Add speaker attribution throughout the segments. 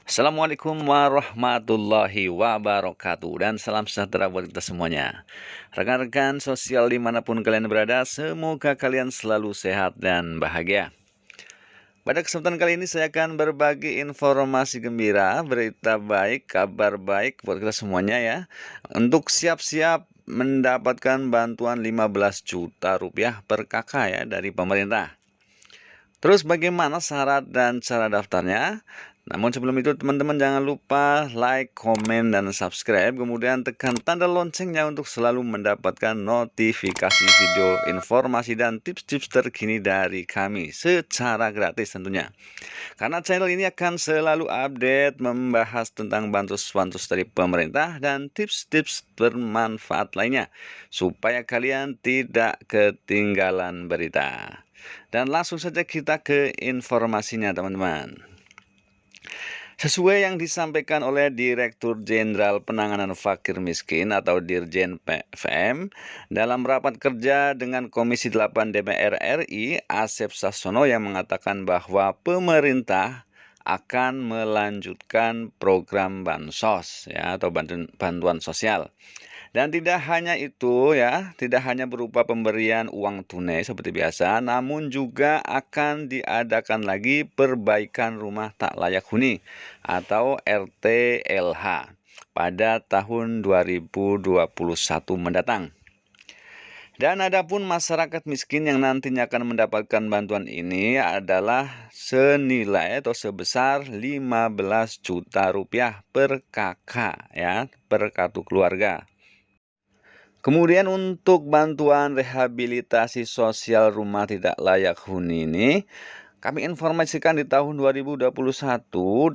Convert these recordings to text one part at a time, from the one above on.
Speaker 1: Assalamualaikum warahmatullahi wabarakatuh. Dan salam sejahtera buat kita semuanya. Rekan-rekan sosial dimanapun kalian berada, semoga kalian selalu sehat dan bahagia. Pada kesempatan kali ini saya akan berbagi informasi gembira, berita baik, kabar baik buat kita semuanya ya. Untuk siap-siap mendapatkan bantuan 15 juta rupiah per kakak ya dari pemerintah. Terus bagaimana syarat dan cara daftarnya? Namun sebelum itu teman-teman jangan lupa like, komen, dan subscribe. Kemudian tekan tanda loncengnya untuk selalu mendapatkan notifikasi video, informasi, dan tips-tips terkini dari kami secara gratis tentunya. Karena channel ini akan selalu update membahas tentang bantuan dari pemerintah dan tips-tips bermanfaat lainnya. Supaya kalian tidak ketinggalan berita. Dan langsung saja kita ke informasinya teman-teman. Sesuai yang disampaikan oleh Direktur Jenderal Penanganan Fakir Miskin atau Dirjen PM dalam rapat kerja dengan Komisi 8 DPR RI, Asep Sasono yang mengatakan bahwa pemerintah akan melanjutkan program bansos ya atau bantuan sosial. Dan tidak hanya itu ya, tidak hanya berupa pemberian uang tunai seperti biasa, namun juga akan diadakan lagi perbaikan rumah tak layak huni atau RTLH pada tahun 2021 mendatang. Dan adapun masyarakat miskin yang nantinya akan mendapatkan bantuan ini adalah senilai atau sebesar 15 juta rupiah per kakak ya, per kartu keluarga. Kemudian untuk bantuan rehabilitasi sosial rumah tidak layak huni ini, kami informasikan di tahun 2021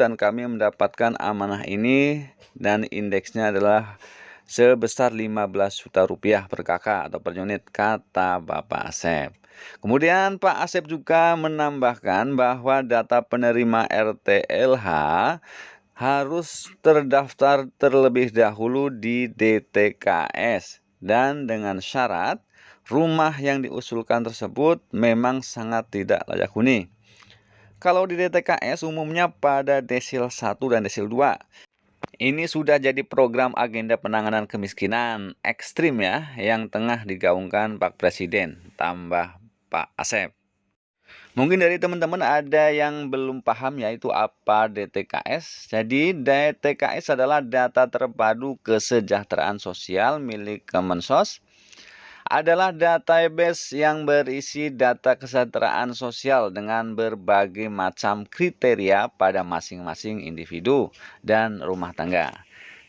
Speaker 1: dan kami mendapatkan amanah ini dan indeksnya adalah sebesar 15 juta rupiah per kakak atau per unit, kata Bapak Asep. Kemudian Pak Asep juga menambahkan bahwa data penerima RTLH harus terdaftar terlebih dahulu di DTKS. Dan dengan syarat, rumah yang diusulkan tersebut memang sangat tidak layak huni. Kalau di DTKS umumnya pada desil 1 dan desil 2. Ini sudah jadi program agenda penanganan kemiskinan ekstrim ya, yang tengah digaungkan Pak Presiden, tambah Pak Asep. Mungkin dari teman-teman ada yang belum paham yaitu apa DTKS. Jadi DTKS adalah data terpadu kesejahteraan sosial milik Kemensos. Adalah database yang berisi data kesejahteraan sosial dengan berbagai macam kriteria pada masing-masing individu dan rumah tangga.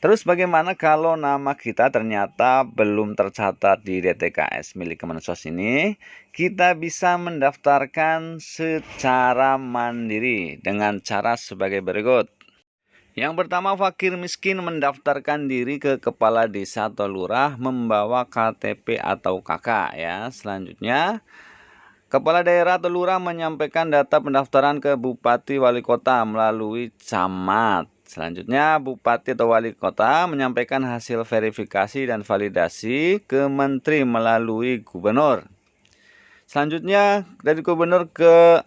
Speaker 1: Terus bagaimana kalau nama kita ternyata belum tercatat di DTKS milik Kemensos ini? Kita bisa mendaftarkan secara mandiri dengan cara sebagai berikut. Yang pertama, fakir miskin mendaftarkan diri ke kepala desa atau lurah membawa KTP atau KK ya. Selanjutnya, kepala daerah atau lurah menyampaikan data pendaftaran ke bupati wali kota melalui camat. Selanjutnya, bupati atau wali kota menyampaikan hasil verifikasi dan validasi ke menteri melalui gubernur. Selanjutnya, dari gubernur ke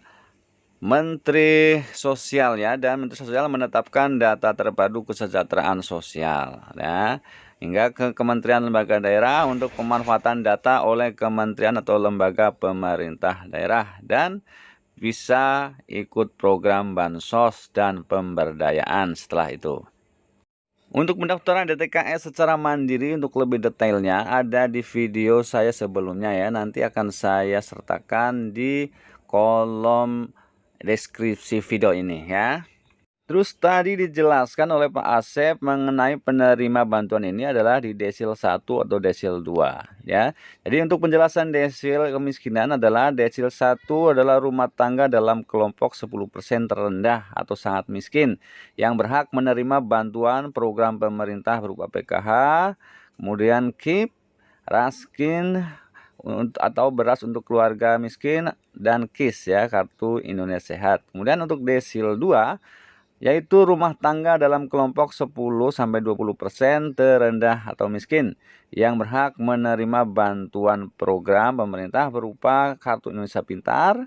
Speaker 1: Menteri Sosial ya, dan Menteri Sosial menetapkan data terpadu kesejahteraan sosial ya, hingga ke Kementerian Lembaga Daerah untuk pemanfaatan data oleh kementerian atau lembaga pemerintah daerah dan bisa ikut program bansos dan pemberdayaan setelah itu. Untuk pendaftaran DTKS secara mandiri untuk lebih detailnya ada di video saya sebelumnya ya. Nanti akan saya sertakan di kolom deskripsi video ini ya. Terus tadi dijelaskan oleh Pak Asep mengenai penerima bantuan ini adalah di desil 1 atau desil 2 ya. Jadi untuk penjelasan desil kemiskinan adalah desil 1 adalah rumah tangga dalam kelompok 10% terendah atau sangat miskin yang berhak menerima bantuan program pemerintah berupa PKH, kemudian KIP, Raskin atau beras untuk keluarga miskin dan KIS ya, kartu Indonesia Sehat. Kemudian untuk desil 2 yaitu rumah tangga dalam kelompok 10-20% terendah atau miskin yang berhak menerima bantuan program pemerintah berupa kartu Indonesia Pintar,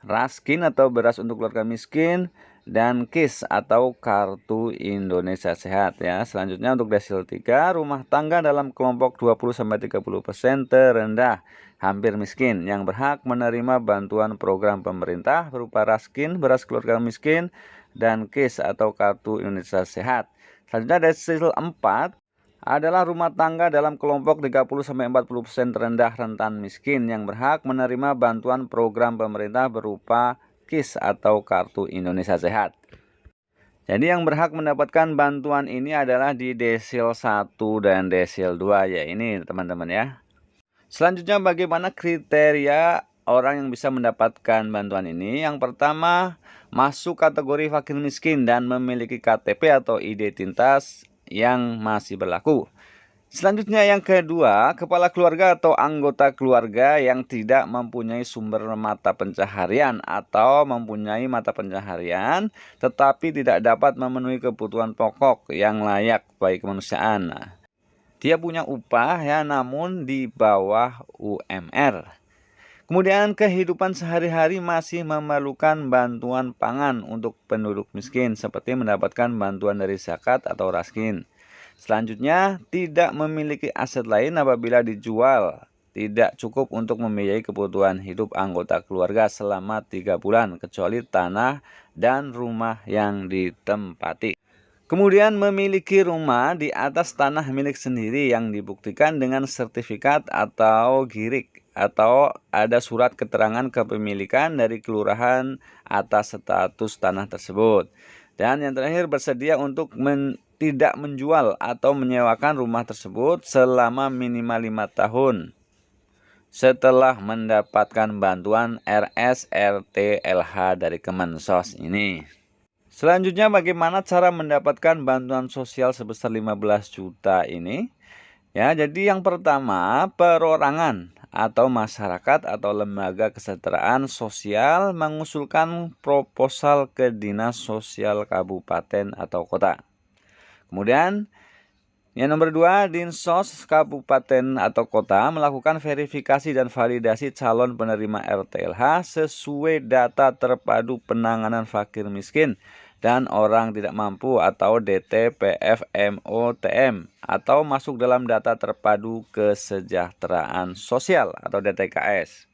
Speaker 1: Raskin atau beras untuk keluarga miskin, dan KIS atau Kartu Indonesia Sehat ya. Selanjutnya untuk desil 3, rumah tangga dalam kelompok 20-30% terendah hampir miskin yang berhak menerima bantuan program pemerintah berupa Raskin, beras keluarga miskin, dan KIS atau Kartu Indonesia Sehat. Selanjutnya desil 4 adalah rumah tangga dalam kelompok 30-40% terendah rentan miskin yang berhak menerima bantuan program pemerintah berupa KIS atau Kartu Indonesia Sehat. Jadi yang berhak mendapatkan bantuan ini adalah di desil 1 dan desil 2 ya ini teman-teman ya. Selanjutnya bagaimana kriteria orang yang bisa mendapatkan bantuan ini? Yang pertama, masuk kategori fakir miskin dan memiliki KTP atau identitas yang masih berlaku. Selanjutnya yang kedua, kepala keluarga atau anggota keluarga yang tidak mempunyai sumber mata pencaharian atau mempunyai mata pencaharian tetapi tidak dapat memenuhi kebutuhan pokok yang layak bagi kemanusiaan. Dia punya upah ya namun di bawah UMR. Kemudian kehidupan sehari-hari masih memerlukan bantuan pangan untuk penduduk miskin seperti mendapatkan bantuan dari zakat atau raskin. Selanjutnya, tidak memiliki aset lain apabila dijual. Tidak cukup untuk membiayai kebutuhan hidup anggota keluarga selama 3 bulan, kecuali tanah dan rumah yang ditempati. Kemudian memiliki rumah di atas tanah milik sendiri yang dibuktikan dengan sertifikat atau girik, atau ada surat keterangan kepemilikan dari kelurahan atas status tanah tersebut. Dan yang terakhir bersedia untuk tidak menjual atau menyewakan rumah tersebut selama minimal 5 tahun setelah mendapatkan bantuan RSRT-LH dari Kemensos ini. Selanjutnya bagaimana cara mendapatkan bantuan sosial sebesar 15 juta ini? Ya, jadi yang pertama, perorangan atau masyarakat atau lembaga kesejahteraan sosial mengusulkan proposal ke Dinas Sosial Kabupaten atau Kota. Kemudian yang nomor 2, Dinsos Kabupaten atau Kota melakukan verifikasi dan validasi calon penerima RTLH sesuai data terpadu penanganan fakir miskin dan orang tidak mampu atau DTPFMOTM atau masuk dalam data terpadu kesejahteraan sosial atau DTKS.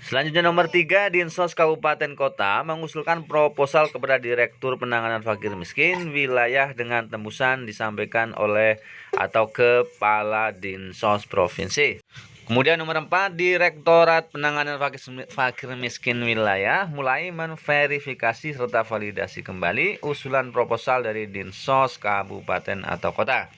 Speaker 1: Selanjutnya nomor 3, Dinsos Kabupaten Kota mengusulkan proposal kepada Direktur Penanganan Fakir Miskin wilayah dengan tembusan disampaikan oleh atau Kepala Dinsos Provinsi. Kemudian nomor 4, Direktorat Penanganan Fakir Miskin wilayah mulai memverifikasi serta validasi kembali usulan proposal dari Dinsos Kabupaten atau Kota.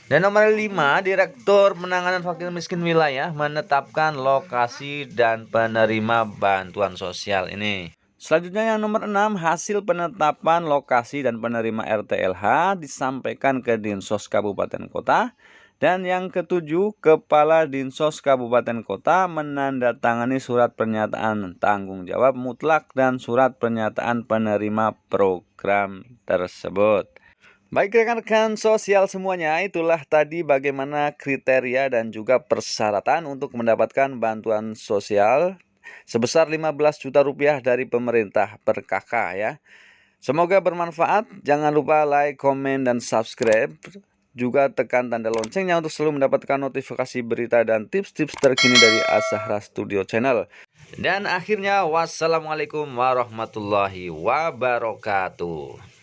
Speaker 1: Dan nomor 5, Direktur Penanganan Fakir Miskin Wilayah menetapkan lokasi dan penerima bantuan sosial ini. Selanjutnya yang nomor 6, hasil penetapan lokasi dan penerima RTLH disampaikan ke Dinsos Kabupaten Kota. Dan yang ketujuh, Kepala Dinsos Kabupaten Kota menandatangani surat pernyataan tanggung jawab mutlak dan surat pernyataan penerima program tersebut. Baik rekan-rekan sosial semuanya, itulah tadi bagaimana kriteria dan juga persyaratan untuk mendapatkan bantuan sosial sebesar 15 juta rupiah dari pemerintah per kakak ya. Semoga bermanfaat, jangan lupa like, komen, dan subscribe. Juga tekan tanda loncengnya untuk selalu mendapatkan notifikasi berita dan tips-tips terkini dari Azahra Studio Channel. Dan akhirnya wassalamualaikum warahmatullahi wabarakatuh.